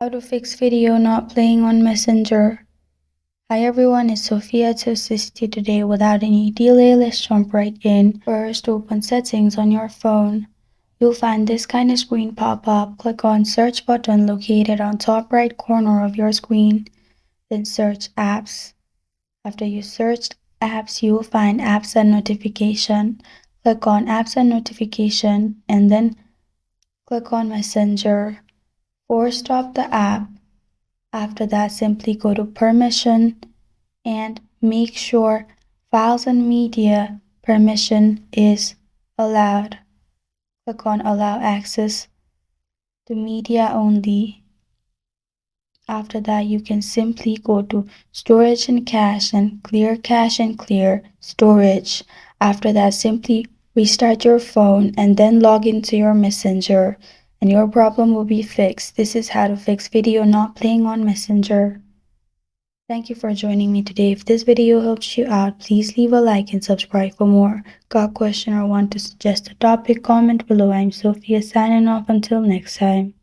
How to fix video not playing on Messenger. Hi everyone, it's Sophia to assist you today. Without any delay, let's jump right in. First, open settings on your phone. You'll find this kind of screen pop up. Click on search button located on top right corner of your screen. Then search apps. After you searched apps, you will find apps and notification. Click on apps and notification and then click on Messenger. Force stop the app. After that, simply go to permission and make sure files and media permission is allowed. Click on allow access to media only. After that, you can simply go to storage and cache and clear storage. After that, simply restart your phone and then log into your Messenger and your problem will be fixed. This is how to fix video not playing on Messenger. Thank you for joining me today. If this video helps you out, please leave a like and subscribe for more. Got a question or want to suggest a topic? Comment below. I'm Sophia signing off until next time.